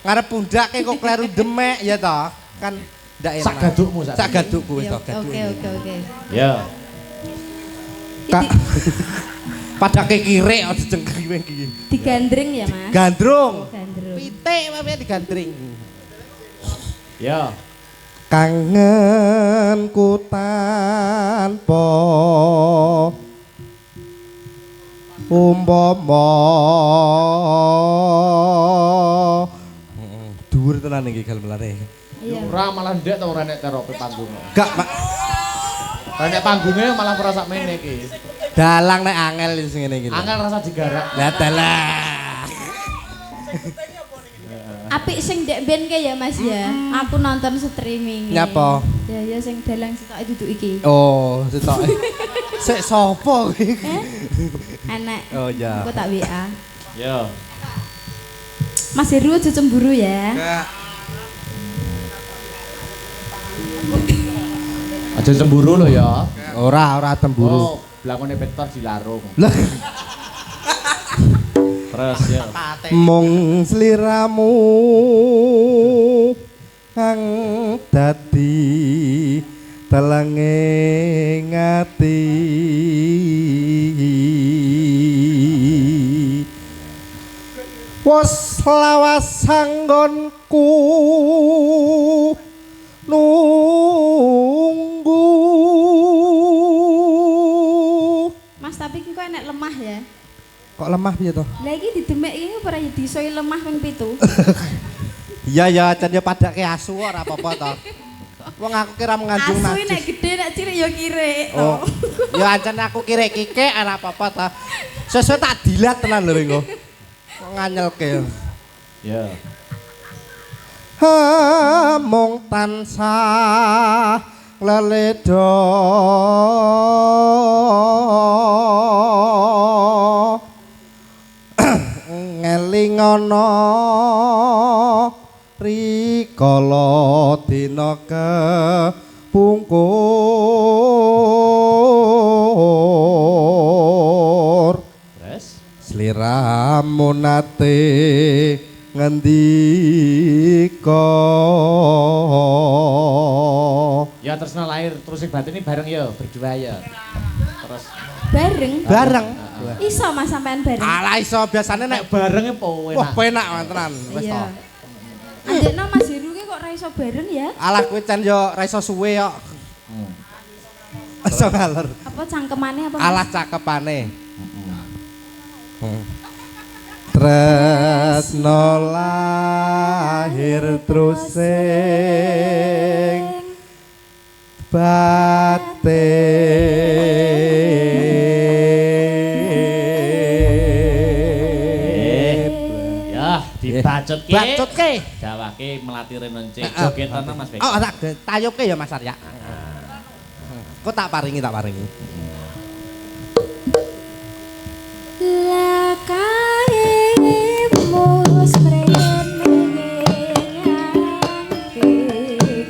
Ngarep pundake kok kleru demek ya to? Kan ndak enak. Sak gadukmu Sak gadukku wis to, gaduk. Oke. Ya. Kak. Padake kirek aja jengking iki. Digandring ya Mas? Gandrung. Gandrung. Pitik apa digandring. Ya. Kangenku tanpa umpama dhuwur tenan iki gamelane. Iya. Ora malah ndek to ora nek terope panggung. Gak, Pak. Ora nek panggunge malah ora sak mene iki. Dalang nek angel sing ngene iki. Angel rasa digarap. Lah dalah. Apik sing ndek ben ke ya Mas ya. Aku nonton streaming. Nyapa? Ya sing dalang sitok duduk iki. Oh, sitok. Sik sapa iki? Anak. Oh ya. Aku tak WA. Ya. Mas Heru aja cemburu ya. Aja cemburu lho ya. Ora temburu. Oh, blangone Victor dilarung. Lah Terus ya. mung sliramu kang dadi telenge ngati wes lawas anggonku nunggu. Mas tapi kok enek lemah ya. Kok lemah piye to? Lah iki didemek iki ora disoi lemah ping 7. Iya ya, jan ya padake asu ora apa-apa to. Wong aku kira mengandung Asu nek najis. gede nek cilik ya kirik. Oh. Ya ancen aku kire-kike ora apa-apa to. Sesuk tak dilat tenan lho engko. Kok nganyelke. Ya. Ha mung tansah leledo ngeling ana rikala dina kepungkur Terus sliramu nate ngendika. ya tresna lahir terus sing batin ini bareng ya, berdua ya. Terus Bareng. Bareng. Iso Mas sampean bareng. Alah iso biasane nek nek barenge po wah enak. penak tenan wis to. Iya. Andekno Mas Heru ki kok ora iso bareng ya? Alah kowe can yo ra iso suwe kok. Iso ngalor. Apa cangkemane apa Mas? Alah cakepane. Tresno lahir terus sing batin. Ya, dibacutke. Bacutke. Dawake melati renonce jogetana Mas Victor. Oh, tak tayuke ya Mas Arya. Kok tak paringi. Lakaemu mrene nyanti kambing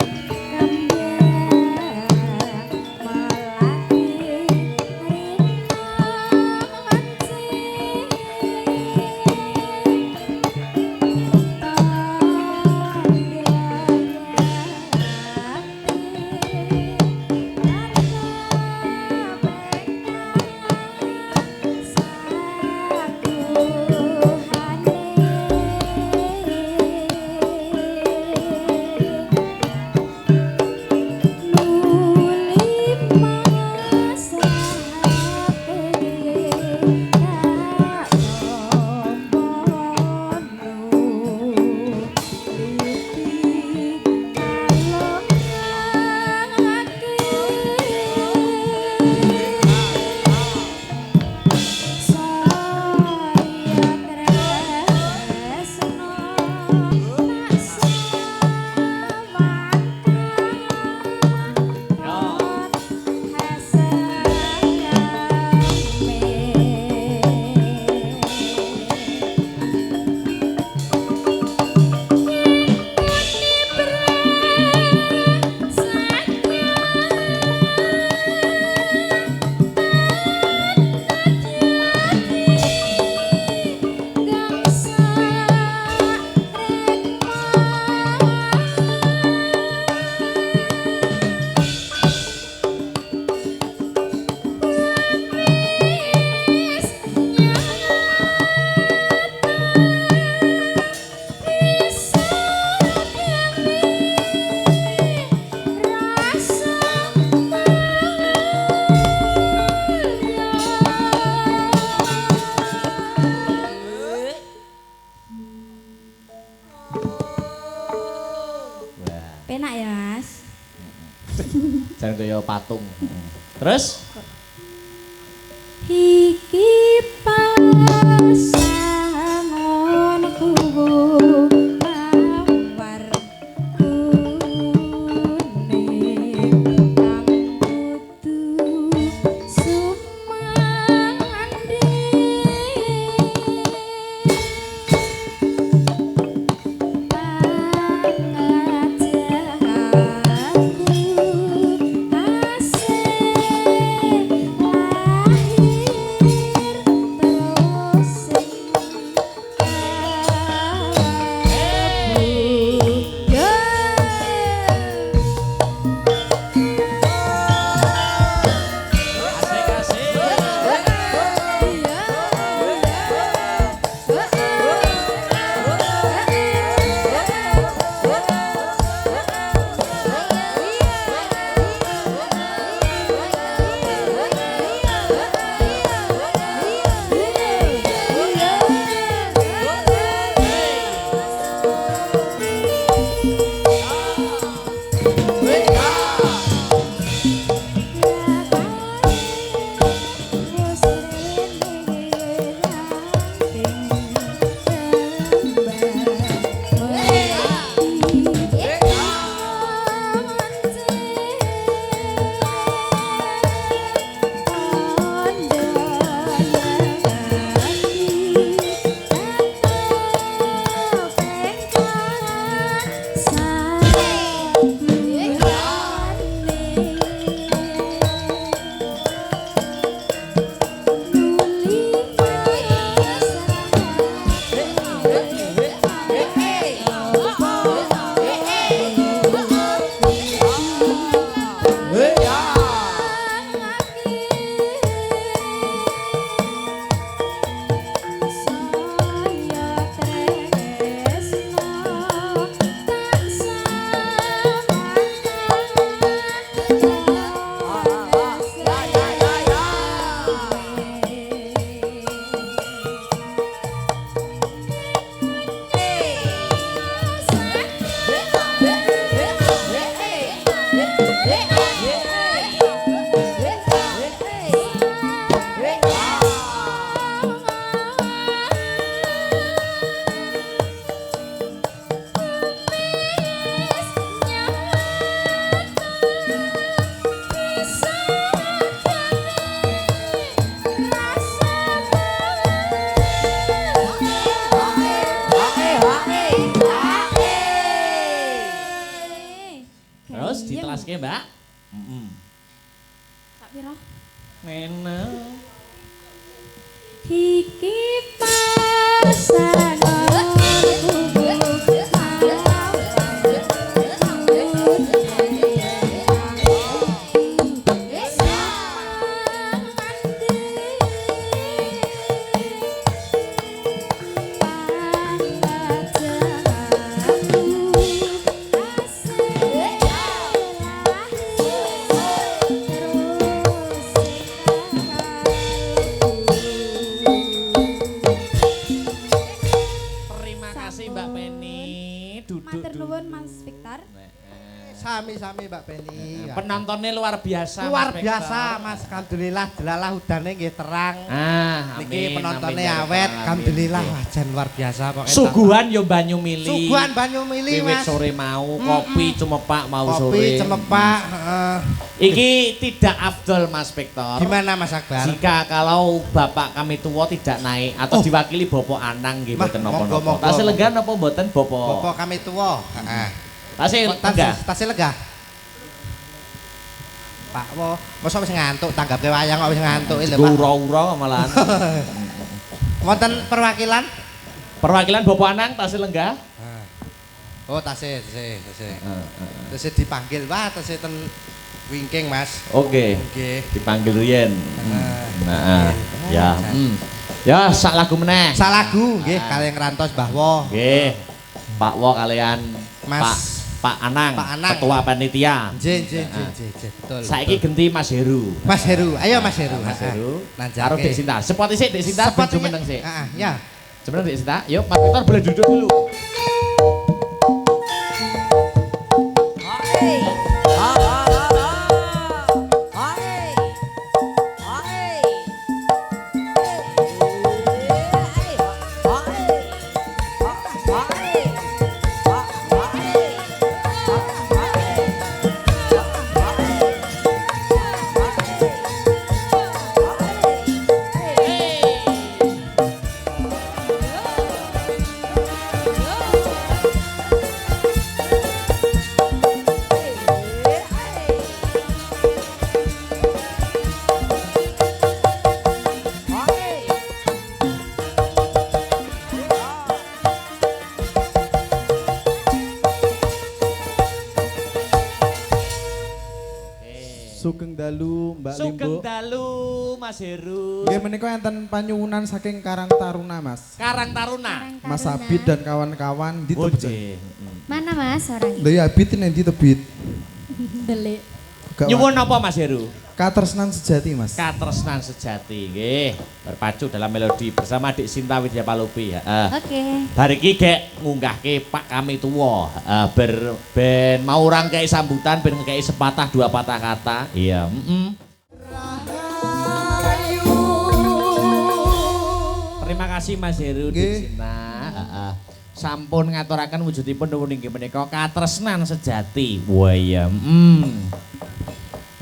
jan kaya patung. Terus Iki pasanganku mawar kuning kang kudu sumandhe terus ditelaske, Mbak. Tak pira? Ngene. Iki pasanganku Matur nuwun Mas Victor. Sami-sami Mbak Penny. Penontonnya luar biasa. Luar Mas biasa Victor. Mas, alhamdulillah delalah udane nggih terang. Amin. Niki penontonnya amin, awet, amin. alhamdulillah wajan luar biasa pokoknya. Suguhan yo banyu mili. Suguhan banyu mili Wiwit Mas. sore mau, kopi cemepak mau Kopi sore. cemepak, Iki tidak afdol Mas Victor. Gimana Mas Akbar? Jika kalau bapak kami tua tidak naik atau diwakili Bapak Anang nggih Mah, mboten monggo, napa-napa. monggo. Tasih lega napa mboten Bapak? Bapak kami tua. Heeh. Tasih lega. Tasih lega. Pak wo, mosok wis ngantuk tanggapke wayang kok wis ngantuk lho Pak. Ura-ura malahan. Wonten perwakilan? Perwakilan Bapak Anang tasih lega? Oh, tasih. Tasih dipanggil Pak, tasih ten wingking Mas. Oke. Nggih. Dipanggil riyen. Nah, Oke. ya. Ya, sak lagu meneh. Sak lagu nggih kalian ngerantos Mbah Wo. Nggih. Pak Wo kalian Mas Pak Anang, Pak Anang. ketua panitia. Nggih, betul. Saiki genti Mas Heru. Mas Heru, ayo Mas Heru. Mas Heru. Nanjake. Karo Dek Sinta. Sepot sik Dek Sinta ben jumeneng sik. Heeh, ya. Jumeneng Dek Sinta. Yuk, Mas Victor boleh duduk dulu. Sugeng dalu Mbak Sugeng Limbo. dalu Mas Heru. Nggih menika enten panyuwunan saking Karang Taruna Mas. Karang Taruna. Mas Abid dan kawan-kawan di Tebet. Boceh. Mana Mas orang? Lha ya Abid ini di Tebet. Delik. Nyuwun apa Mas Heru? Katresnan sejati Mas. Katresnan sejati nggih. Berpacu dalam melodi bersama Dik Sinta Widya Palupi. Heeh. Oke. Bar iki gek ngunggahke Pak Kami Tuwa. Ben mau rangkei sambutan ben ngekei sepatah dua patah kata. Iya, Terima kasih Mas Heru Dik Sinta. Heeh. Sampun ngaturaken wujudipun nuwun inggih menika katresnan sejati. Wah iya.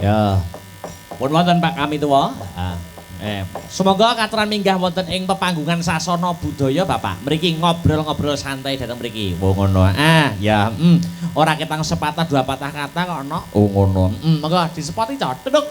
Ya. Pun wonten Pak Kami Tuwa. Semoga katuran minggah wonten ing pepanggungan sasana budaya Bapak. Mriki ngobrol-ngobrol santai dateng mriki. Oh ngono. Ya. Ora ketang sepatah dua patah kata kok ono. Oh ngono. Monggo disepoti coduk.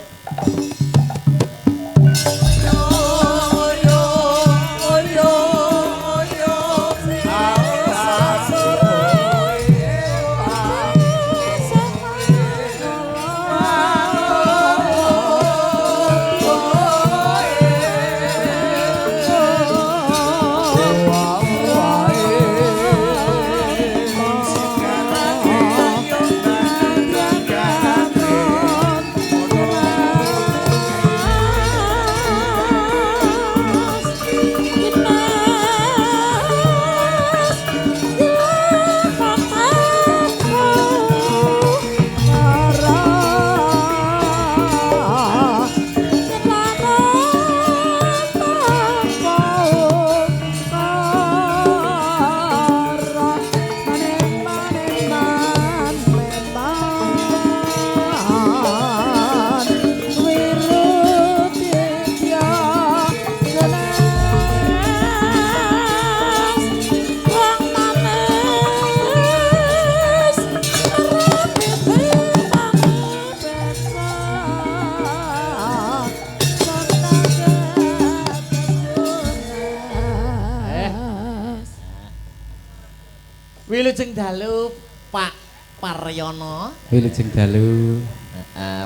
Wilujeng dalu Pak Paryono. Wilujeng dalu.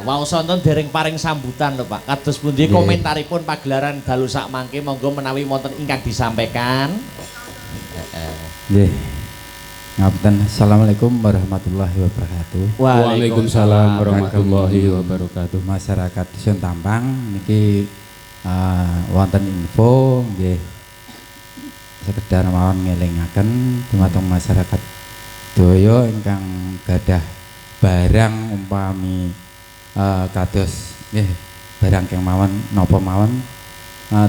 Waosa wonten dereng paring sambutan lho Pak. Kados pundi komentaripun pagelaran dalu sak mangke monggo menawi wonten ingkang disampaikan. Nggih. Ngapunten. Assalamualaikum warahmatullahi wabarakatuh. Waalaikumsalam warahmatullahi wabarakatuh. Masyarakat Dusun Tampang niki wonten info nggih. Sekedar mawon ngelingaken dumateng masyarakat daya ingkang gadah barang umpami kados nggih barang keng mawon napa mawon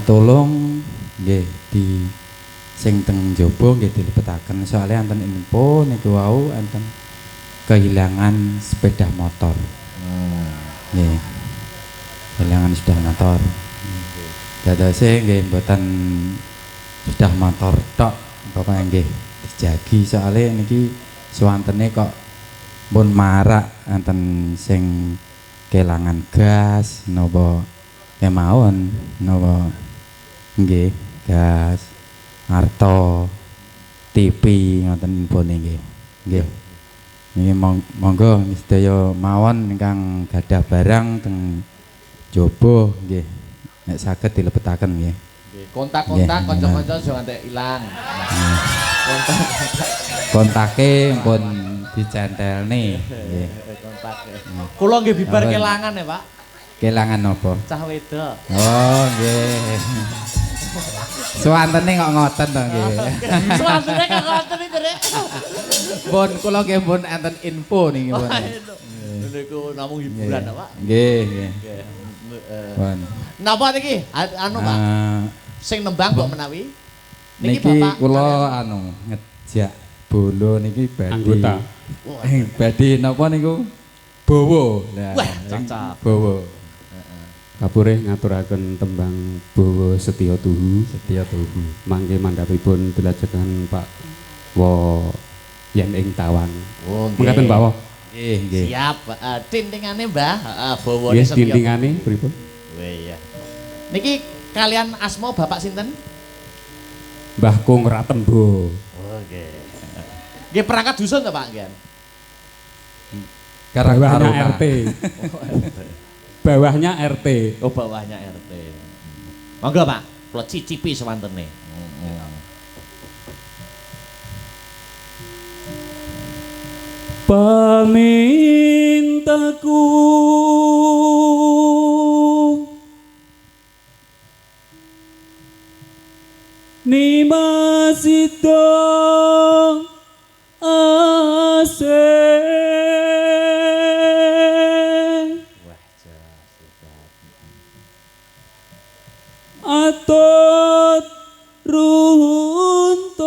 tolong nggih di sing teng njaba nggih dilebetaken soalnya enten info niku wau enten kehilangan sepeda motor. Nggih. Kehilangan sepeda motor. Dadose nggih mboten sudah motor tok Bapak nggih dijagi soalnya niki suwantene kok pun marak enten sing kelangan gas napa kemawon napa nggih gas arta TV ngoten infone nggih nggih niki monggo sedaya mawon ingkang gadah barang teng jaba nggih nek saged dilebetaken nggih. Kontak-kontak kanca-kanca aja ngantek ilang. Kontake pun dicentelne nggih. Kontak. Kula nggih bibar kelangan ya, Pak. Kelangan apa? Cah wedok. Oh, nggih. Suwantene kok ngoten to nggih. Suwantene kok ngoten iki, Rek. Pun kula nggih pun enten info niki pun. Niku namung hiburan, Pak. Nggih, nggih. Pun. Napa niki? Anu, Pak. Sing nembang kok menawi? Niki kula anu ngejak bolo niki badhe. Anggota. Badhe napa niku? Bowo. Wah, cocok. Bowo. Kapure ngaturaken tembang Bowo Setya Tuhu. Setya Tuhu. Mangke mandhapipun dilajengaken Pak Wo yen ing Tawang. Oh, nggih. Mekaten Pak Wo. Nggih, nggih. Siap. Tintingane, Mbah. Heeh, Bowo Nggih, Setya. tintingane pripun? Wah, iya. Niki kalian asma Bapak sinten? Mbah Kung Ratembo. Oke. Nggih perangkat dusun to, Pak, nggih? Karang Taruna RT. bawahnya RT. Oh, bawahnya RT. Monggo, Pak. Kula cicipi sewantene. Pamintaku nimasito atot runtuh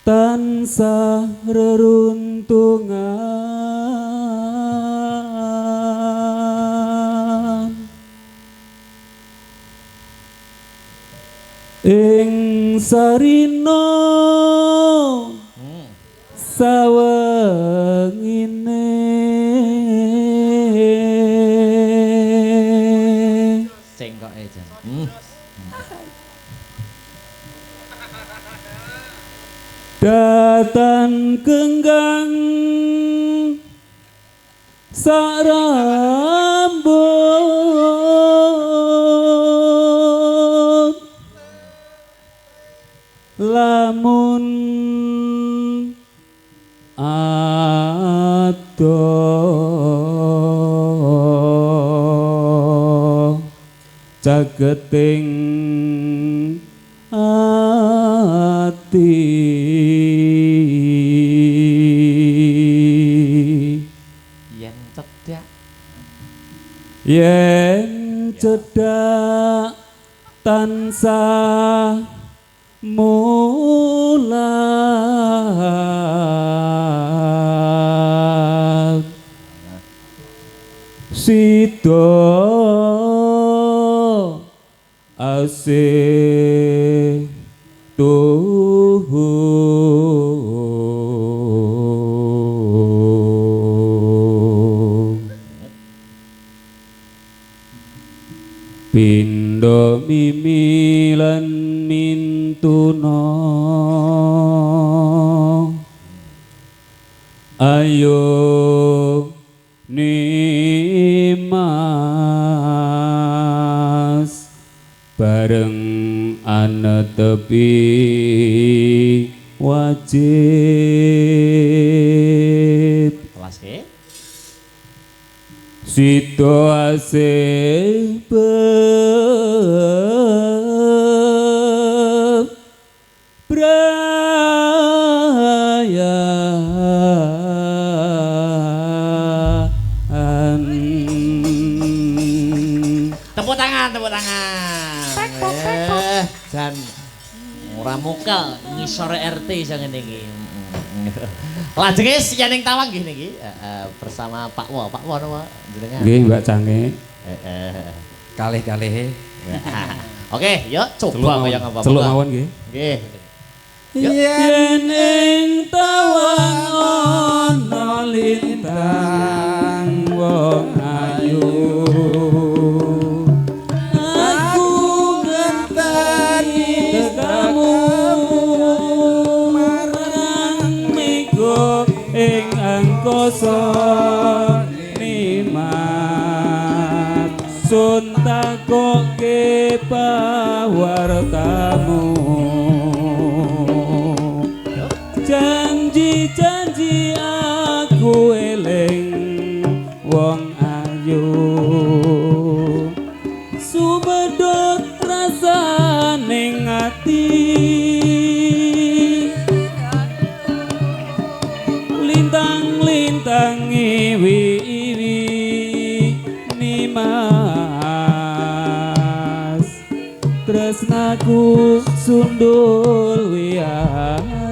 tansah reruntungan ing sarina sawengine cengkoke jan. Datan kenggang sarambut lamun adoh cageting ati Yen cedak yen cedak tansah mulat sida asih Pindo mimilan mintuna ayo nimas bareng anetepi wajib kelas ke situasi tepuk tangan jan ora mukel ngisore RT jangan iki lajeng siyaning tawang nggih niki bersama Pak Wo napa jenengan nggih Mbak Cange Kalih-kalih. oke yuk coba kaya ngapa celuk mawon nggih nggih yen ing tawang ana lintang wong ayu aku ngenteni tekamu marang migo ing angkasa nimat sun takoke pawartamu janji-janji aku eling wong ayu sumedhot rasaning ati lintang-lintang iwi-iwi nimas tresnaku sundul wiyati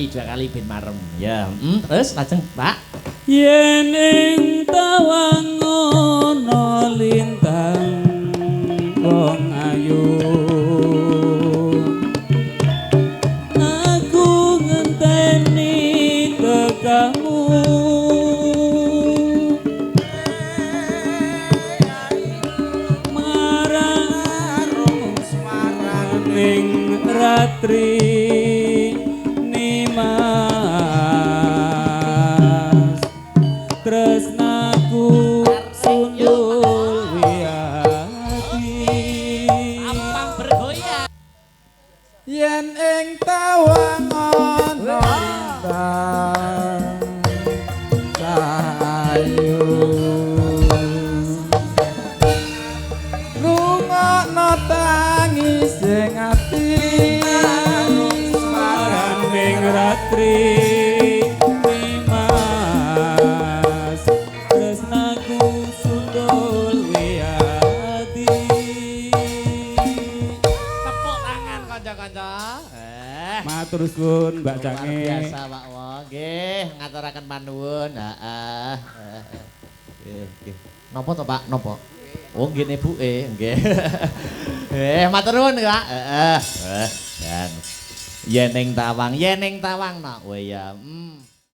kali ben marem. Ya, terus lajeng, Pak. Yen ing tawang ana lintang wong ayu aku ngenteni tekamu marang ning ratri nimas tresnaku sundul wiyati Ampang bergoyang. Yen ing tawang ana lintang sayu rungokno tangis sing ati marang ning ratri nimas tresnaku sundul wiyati Tepuk tangan kanca-kanca. matur suwun Mbak Luar Jange biasa Pak Wong. Nggih, ngaturaken panuwun. Heeh. Nggih. Napa to Pak? Napa? Oh, nggih ibuke, nggih. Matur nuwun Kak. Heeh. Dan Yeneng Tawang nak. Oh ya.